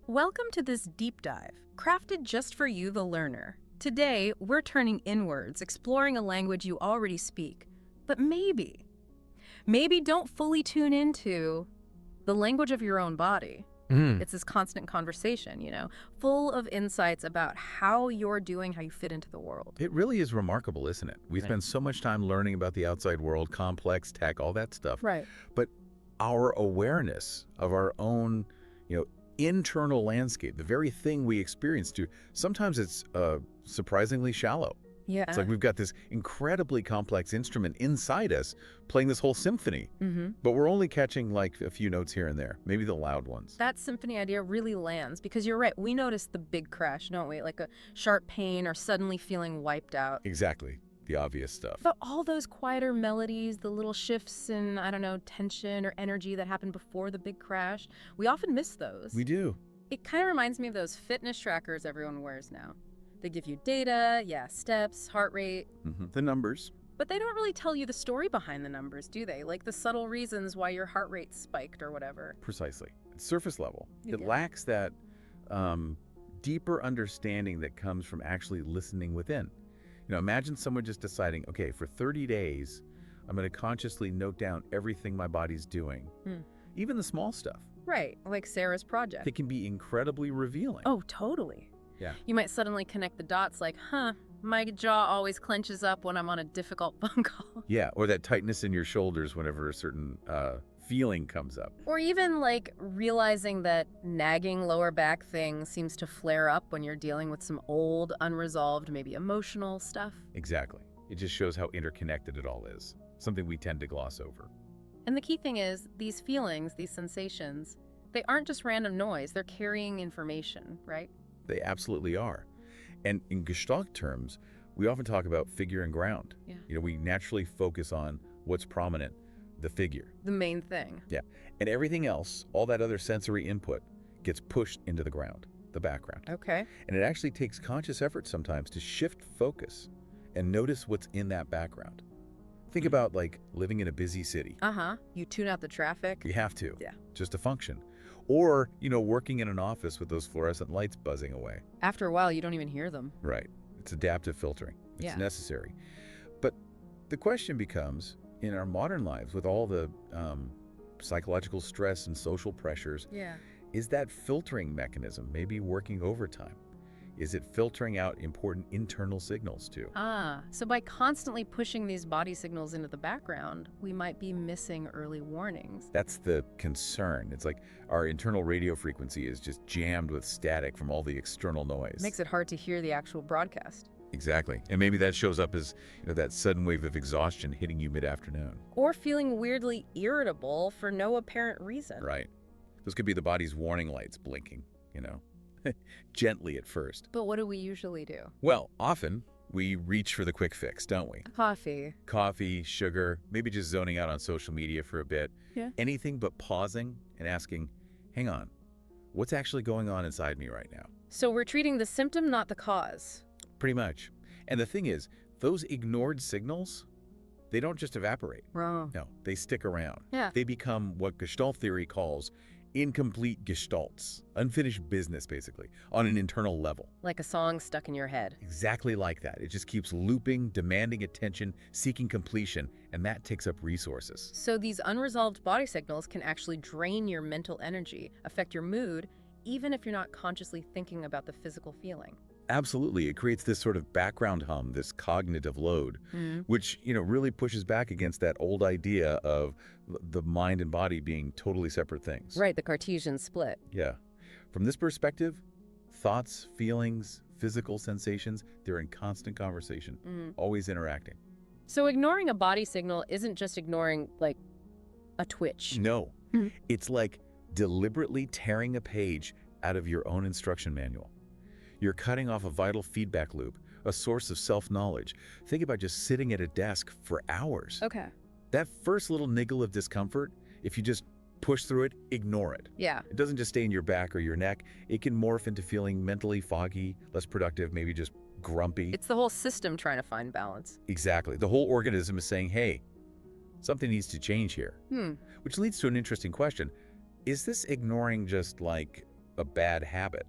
Welcome to this deep dive, crafted just for you, the learner. Today, we're turning inwards, exploring a language you already speak, but maybe don't fully tune into the language of your own body. Mm. It's this constant conversation, full of insights about how you're doing, how you fit into the world. It really is remarkable, isn't it? We Right. spend so much time learning about the outside world, complex tech, all that stuff. Right. But our awareness of our own, internal landscape, the very thing we experience sometimes it's surprisingly shallow. Yeah. It's like we've got this incredibly complex instrument inside us playing this whole symphony, but we're only catching like a few notes here and there, maybe the loud ones. That symphony idea really lands because you're right. We notice the big crash, don't we? Like a sharp pain or suddenly feeling wiped out. Exactly. The obvious stuff. But all those quieter melodies, the little shifts in, tension or energy that happen before the big crash, we often miss those. We do. It kind of reminds me of those fitness trackers everyone wears now. They give you data, steps, heart rate, The numbers. but they don't really tell you the story behind the numbers, do they? Like the subtle reasons why your heart rate spiked or whatever. Precisely. It's surface level. It Yeah. lacks that deeper understanding that comes from actually listening within. Imagine someone just deciding, okay, for 30 days, I'm going to consciously note down everything my body's doing, even the small stuff. Right, like Sarah's project. They can be incredibly revealing. Oh, totally. Yeah. You might suddenly connect the dots like, my jaw always clenches up when I'm on a difficult phone call. Yeah, or that tightness in your shoulders whenever a certain feeling comes up. Or even like realizing that nagging lower back thing seems to flare up when you're dealing with some old, unresolved, maybe emotional stuff. Exactly. It just shows how interconnected it all is, something we tend to gloss over. And the key thing is, these feelings, these sensations, they aren't just random noise, they're carrying information, right? They absolutely are. And in Gestalt terms, we often talk about figure and ground. Yeah. We naturally focus on what's prominent, the figure. The main thing. Yeah. And everything else, all that other sensory input, gets pushed into the ground, the background. Okay. And it actually takes conscious effort sometimes to shift focus and notice what's in that background. Think about like living in a busy city. You tune out the traffic. You have to. Yeah. Just to function. Or, working in an office with those fluorescent lights buzzing away. After a while, you don't even hear them. Right. It's adaptive filtering. It's Yeah. necessary. But the question becomes, in our modern lives, with all the psychological stress and social pressures, Yeah. is that filtering mechanism maybe working overtime? Is it filtering out important internal signals too? So by constantly pushing these body signals into the background, we might be missing early warnings. That's the concern. It's like our internal radio frequency is just jammed with static from all the external noise. Makes it hard to hear the actual broadcast. Exactly. And maybe that shows up as that sudden wave of exhaustion hitting you mid-afternoon. Or feeling weirdly irritable for no apparent reason. Right. Those could be the body's warning lights blinking, gently at first. But what do we usually do? Well, often we reach for the quick fix, don't we? Coffee. Coffee, sugar, maybe just zoning out on social media for a bit. Yeah. Anything but pausing and asking, hang on, what's actually going on inside me right now? So we're treating the symptom, not the cause. Pretty much. And the thing is, those ignored signals, they don't just evaporate. Wrong. No, they stick around. Yeah. They become what Gestalt theory calls incomplete gestalts, unfinished business, basically, on an internal level. Like a song stuck in your head. Exactly like that. It just keeps looping, demanding attention, seeking completion, and that takes up resources. So these unresolved body signals can actually drain your mental energy, affect your mood, even if you're not consciously thinking about the physical feeling. Absolutely. It creates this sort of background hum, this cognitive load, which, really pushes back against that old idea of the mind and body being totally separate things. Right, the Cartesian split. Yeah. From this perspective, thoughts, feelings, physical sensations, they're in constant conversation, always interacting. So ignoring a body signal isn't just ignoring, like, a twitch. No. It's like deliberately tearing a page out of your own instruction manual. You're cutting off a vital feedback loop, a source of self-knowledge. Think about just sitting at a desk for hours. Okay. That first little niggle of discomfort, if you just push through it, ignore it. Yeah. It doesn't just stay in your back or your neck. It can morph into feeling mentally foggy, less productive, maybe just grumpy. It's the whole system trying to find balance. Exactly. The whole organism is saying, hey, something needs to change here. Which leads to an interesting question. Is this ignoring just like a bad habit?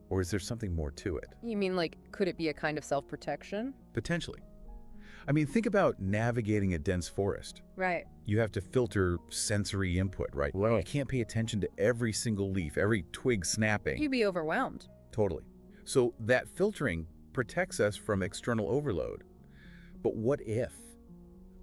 Or is there something more to it? You mean, like, could it be a kind of self-protection? Potentially. I mean, think about navigating a dense forest. Right. You have to filter sensory input, right? You can't pay attention to every single leaf, every twig snapping. You'd be overwhelmed. Totally. So that filtering protects us from external overload. But what if?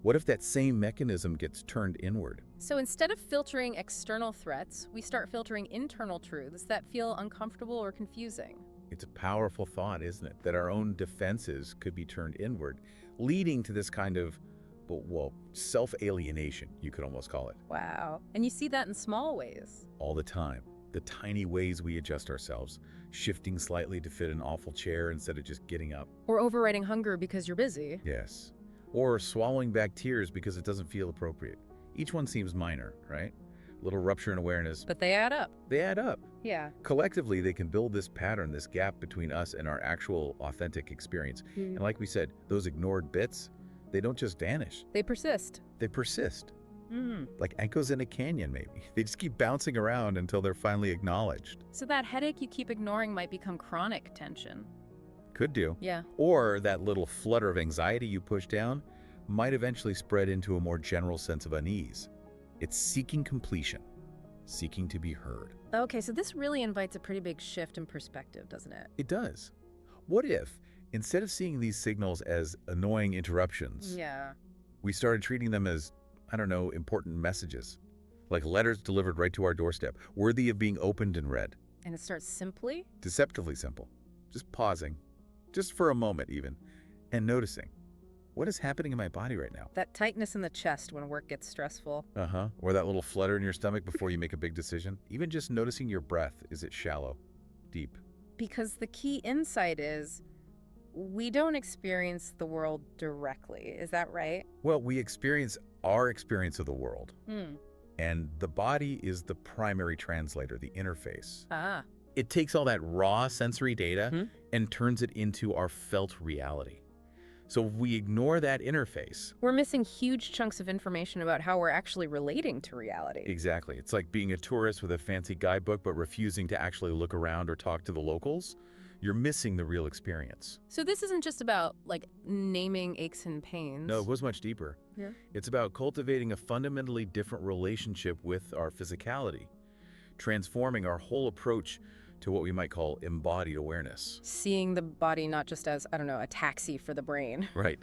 What if that same mechanism gets turned inward? So instead of filtering external threats, we start filtering internal truths that feel uncomfortable or confusing. It's a powerful thought, isn't it? That our own defenses could be turned inward, leading to this kind of, well, self-alienation, you could almost call it. Wow. And you see that in small ways. All the time. The tiny ways we adjust ourselves, shifting slightly to fit an awful chair instead of just getting up. Or overriding hunger because you're busy. Yes. Or swallowing back tears because it doesn't feel appropriate. Each one seems minor, right? Little rupture in awareness. But they add up. They add up. Yeah. Collectively, they can build this pattern, this gap between us and our actual authentic experience. And like we said, those ignored bits, they don't just vanish. They persist. They persist. Mm. Like echoes in a canyon, maybe. They just keep bouncing around until they're finally acknowledged. So that headache you keep ignoring might become chronic tension. Could do. Yeah. Or that little flutter of anxiety you push down might eventually spread into a more general sense of unease. It's seeking completion, seeking to be heard. Okay, so this really invites a pretty big shift in perspective, doesn't it? It does. What if, instead of seeing these signals as annoying interruptions, Yeah. we started treating them as, I don't know, important messages, like letters delivered right to our doorstep, worthy of being opened and read. And it starts simply? Deceptively simple. Just pausing, just for a moment even, and noticing, what is happening in my body right now? That tightness in the chest when work gets stressful. Or that little flutter in your stomach before you make a big decision. Even just noticing your breath. Is it shallow, deep? Because the key insight is we don't experience the world directly. Is that right? Well, we experience our experience of the world. Hmm. And the body is the primary translator, the interface. Ah. It takes all that raw sensory data and turns it into our felt reality. So if we ignore that interface. We're missing huge chunks of information about how we're actually relating to reality. Exactly. It's like being a tourist with a fancy guidebook but refusing to actually look around or talk to the locals. You're missing the real experience. So this isn't just about, like, naming aches and pains. No, it goes much deeper. Yeah. It's about cultivating a fundamentally different relationship with our physicality, transforming our whole approach to what we might call embodied awareness. Seeing the body not just as, I don't know, a taxi for the brain. Right.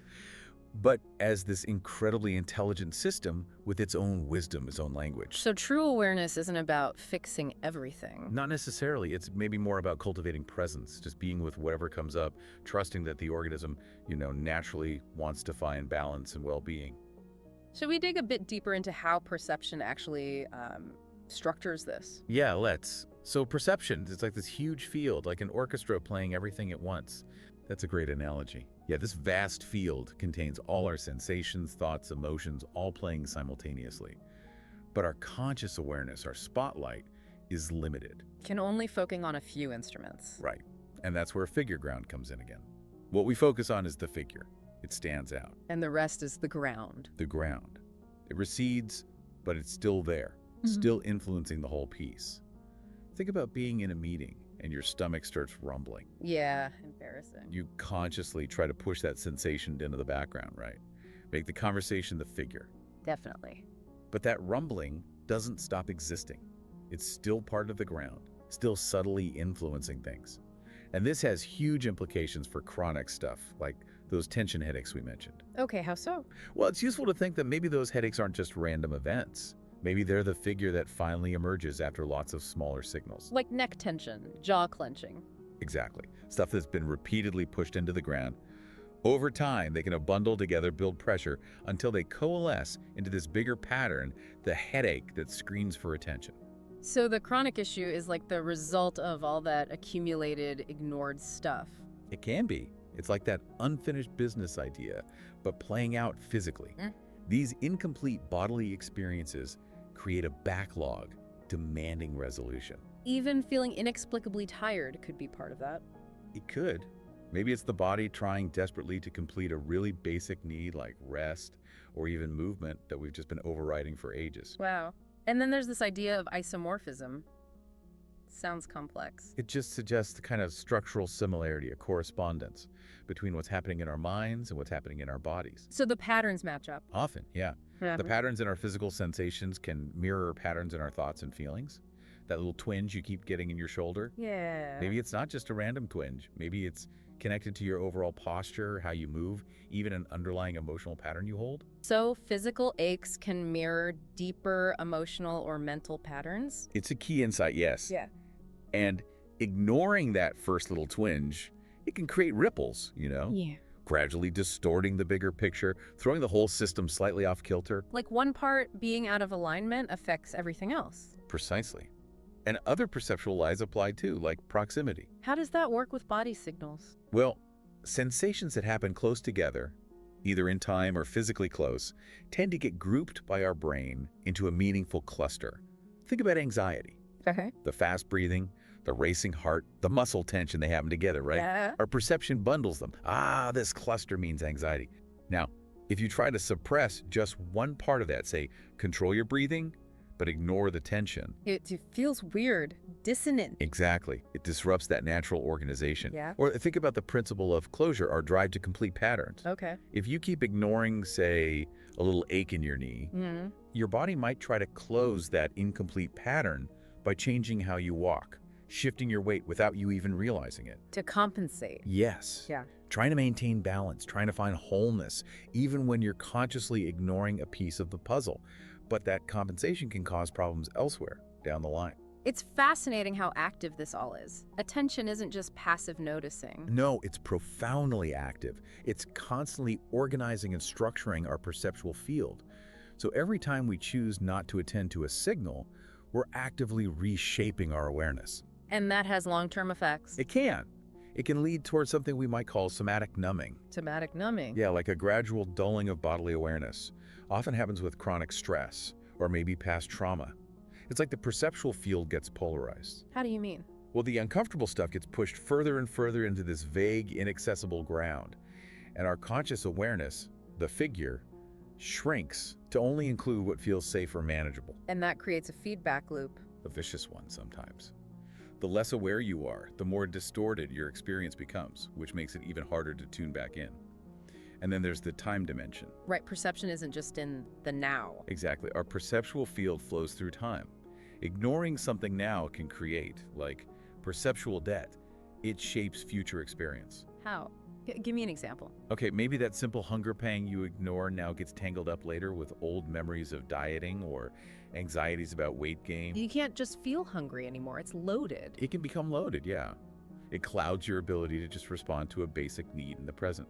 But as this incredibly intelligent system with its own wisdom, its own language. So true awareness isn't about fixing everything. Not necessarily. It's maybe more about cultivating presence, just being with whatever comes up, trusting that the organism, naturally wants to find balance and well-being. Should we dig a bit deeper into how perception actually structures this? Yeah, let's. So perception, it's like this huge field, like an orchestra playing everything at once. That's a great analogy. Yeah, this vast field contains all our sensations, thoughts, emotions, all playing simultaneously. But our conscious awareness, our spotlight, is limited. Can only focus on a few instruments. Right. And that's where figure ground comes in again. What we focus on is the figure. It stands out. And the rest is the ground. The ground. It recedes, but it's still there, still influencing the whole piece. Think about being in a meeting and your stomach starts rumbling. Yeah, embarrassing. You consciously try to push that sensation into the background, right? Make the conversation the figure. Definitely. But that rumbling doesn't stop existing. It's still part of the ground, still subtly influencing things. And this has huge implications for chronic stuff, like those tension headaches we mentioned. Okay, how so? Well, it's useful to think that maybe those headaches aren't just random events. Maybe they're the figure that finally emerges after lots of smaller signals. Like neck tension, jaw clenching. Exactly. Stuff that's been repeatedly pushed into the ground. Over time, they can bundle together, build pressure, until they coalesce into this bigger pattern, the headache that screams for attention. So the chronic issue is like the result of all that accumulated, ignored stuff. It can be. It's like that unfinished business idea, but playing out physically. These incomplete bodily experiences create a backlog demanding resolution. Even feeling inexplicably tired could be part of that. It could. Maybe it's the body trying desperately to complete a really basic need like rest or even movement that we've just been overriding for ages. Wow. And then there's this idea of isomorphism. Sounds complex. It just suggests the kind of structural similarity, a correspondence between what's happening in our minds and what's happening in our bodies. So the patterns match up. Often, yeah. Yeah. The patterns in our physical sensations can mirror patterns in our thoughts and feelings. That little twinge you keep getting in your shoulder. Yeah. Maybe it's not just a random twinge. Maybe it's connected to your overall posture, how you move, even an underlying emotional pattern you hold. So physical aches can mirror deeper emotional or mental patterns? It's a key insight, yes. Yeah. And ignoring that first little twinge, it can create ripples, Yeah. gradually distorting the bigger picture, throwing the whole system slightly off kilter. Like one part being out of alignment affects everything else. Precisely. And other perceptual lies apply too, like proximity. How does that work with body signals? Well, sensations that happen close together, either in time or physically close, tend to get grouped by our brain into a meaningful cluster. Think about anxiety. Okay. The fast breathing, the racing heart, the muscle tension, they happen together, right? Yeah. Our perception bundles them. This cluster means anxiety. Now, if you try to suppress just one part of that, say, control your breathing, but ignore the tension. It feels weird, dissonant. Exactly. It disrupts that natural organization. Yeah. Or think about the principle of closure, our drive to complete patterns. Okay. If you keep ignoring, say, a little ache in your knee, your body might try to close that incomplete pattern by changing how you walk, shifting your weight without you even realizing it. To compensate. Yes. Yeah. Trying to maintain balance, trying to find wholeness, even when you're consciously ignoring a piece of the puzzle. But that compensation can cause problems elsewhere down the line. It's fascinating how active this all is. Attention isn't just passive noticing. No, it's profoundly active. It's constantly organizing and structuring our perceptual field. So every time we choose not to attend to a signal, we're actively reshaping our awareness. And that has long-term effects. It can. It can lead towards something we might call somatic numbing. Somatic numbing. Yeah, like a gradual dulling of bodily awareness. Often happens with chronic stress or maybe past trauma. It's like the perceptual field gets polarized. How do you mean? Well, the uncomfortable stuff gets pushed further and further into this vague, inaccessible ground. And our conscious awareness, the figure, shrinks to only include what feels safe or manageable. And that creates a feedback loop. A vicious one sometimes. The less aware you are, the more distorted your experience becomes, which makes it even harder to tune back in. And then there's the time dimension. Right, perception isn't just in the now. Exactly. Our perceptual field flows through time. Ignoring something now can create, like, perceptual debt. It shapes future experience. How? Give me an example. Okay, maybe that simple hunger pang you ignore now gets tangled up later with old memories of dieting or anxieties about weight gain. You can't just feel hungry anymore. It's loaded. It can become loaded, yeah. It clouds your ability to just respond to a basic need in the present.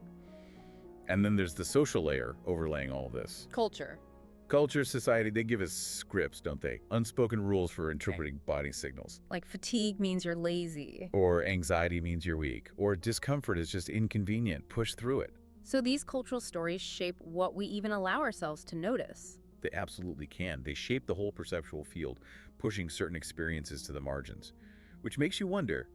And then there's the social layer overlaying all this. Culture. Culture, society, they give us scripts, don't they? Unspoken rules for interpreting body signals. Like fatigue means you're lazy. Or anxiety means you're weak. Or discomfort is just inconvenient. Push through it. So these cultural stories shape what we even allow ourselves to notice. They absolutely can. They shape the whole perceptual field, pushing certain experiences to the margins. Which makes you wonder,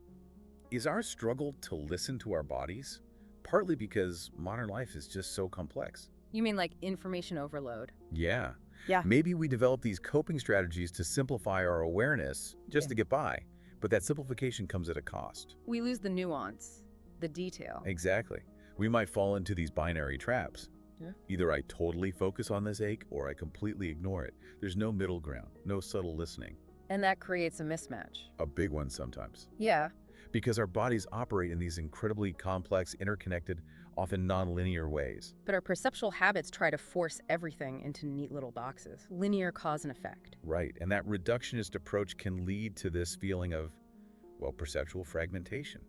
is our struggle to listen to our bodies partly because modern life is just so complex? You mean like information overload? Yeah. Yeah. Maybe we develop these coping strategies to simplify our awareness just to get by, but that simplification comes at a cost. We lose the nuance, the detail. Exactly. We might fall into these binary traps. Yeah. Either I totally focus on this ache or I completely ignore it. There's no middle ground, no subtle listening. And that creates a mismatch. A big one sometimes. Yeah. Because our bodies operate in these incredibly complex, interconnected, often non-linear ways. But our perceptual habits try to force everything into neat little boxes. Linear cause and effect. Right, and that reductionist approach can lead to this feeling of, well, perceptual fragmentation.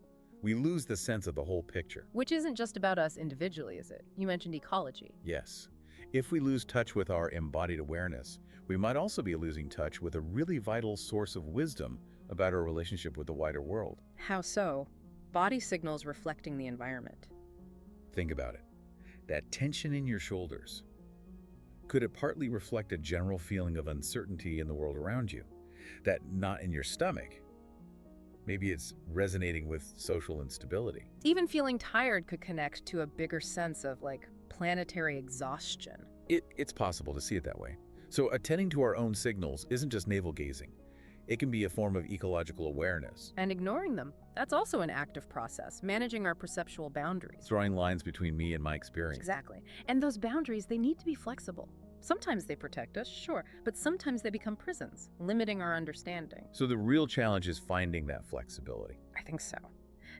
We lose the sense of the whole picture. Which isn't just about us individually, is it? You mentioned ecology. Yes. If we lose touch with our embodied awareness, we might also be losing touch with a really vital source of wisdom about our relationship with the wider world. How so? Body signals reflecting the environment. Think about it. That tension in your shoulders. Could it partly reflect a general feeling of uncertainty in the world around you? That knot in your stomach? Maybe it's resonating with social instability. Even feeling tired could connect to a bigger sense of, like, planetary exhaustion. It's possible to see it that way. So attending to our own signals isn't just navel-gazing. It can be a form of ecological awareness, And ignoring them, that's also an active process, managing our perceptual boundaries. drawing lines between me and my experience. Exactly. And those boundaries, they need to be flexible. Sometimes they protect us, sure, but sometimes they become prisons, limiting our understanding. So the real challenge is finding that flexibility. I think so.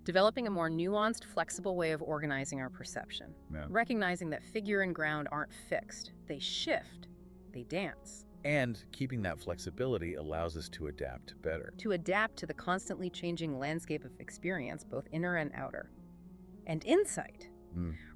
Developing a more nuanced, flexible way of organizing our perception. Yeah. Recognizing that figure and ground aren't fixed. They shift. They dance. And keeping that flexibility allows us to adapt better. To adapt to the constantly changing landscape of experience, both inner and outer. And insight.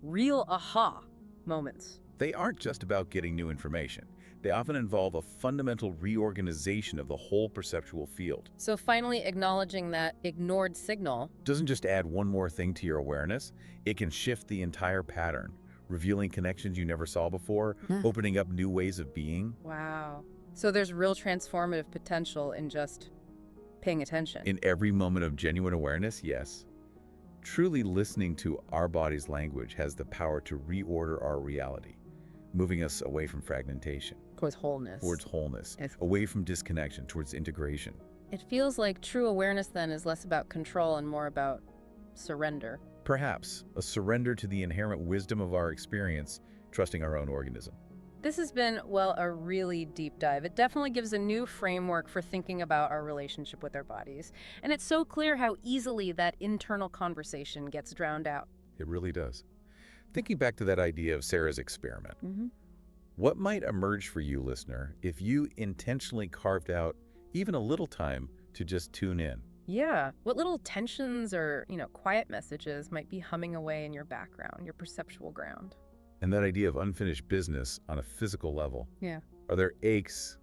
Real aha moments. They aren't just about getting new information. They often involve a fundamental reorganization of the whole perceptual field. So finally acknowledging that ignored signal. Doesn't just add one more thing to your awareness, it can shift the entire pattern, revealing connections you never saw before, opening up new ways of being. Wow. So there's real transformative potential in just paying attention. In every moment of genuine awareness, yes. Truly listening to our body's language has the power to reorder our reality, moving us away from fragmentation. Towards wholeness. Towards wholeness. Yes. Away from disconnection, towards integration. It feels like true awareness then is less about control and more about surrender. Perhaps a surrender to the inherent wisdom of our experience, trusting our own organism. This has been, well, a really deep dive. It definitely gives a new framework for thinking about our relationship with our bodies. And it's so clear how easily that internal conversation gets drowned out. It really does. Thinking back to that idea of Sarah's experiment, what might emerge for you, listener, if you intentionally carved out even a little time to just tune in? Yeah. What little tensions or, quiet messages might be humming away in your background, your perceptual ground? And that idea of unfinished business on a physical level. Yeah. Are there aches,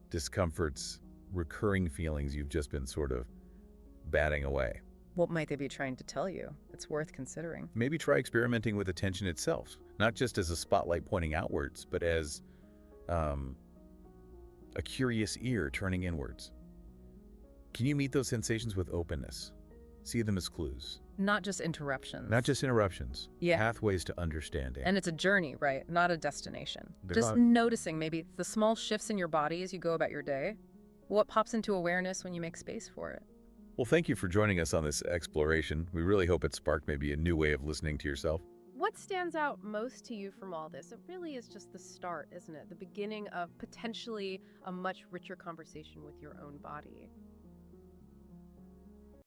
discomforts, recurring feelings you've just been sort of batting away? What might they be trying to tell you? It's worth considering. Maybe try experimenting with attention itself, not just as a spotlight pointing outwards, but as a curious ear turning inwards. Can you meet those sensations with openness? See them as clues. Not just interruptions. Not just interruptions. Yeah. Pathways to understanding. And it's a journey, right? Not a destination. They're Just not- noticing maybe the small shifts in your body as you go about your day. What pops into awareness when you make space for it? Well, thank you for joining us on this exploration. We really hope it sparked maybe a new way of listening to yourself. What stands out most to you from all this? It really is just the start, isn't it? The beginning of potentially a much richer conversation with your own body.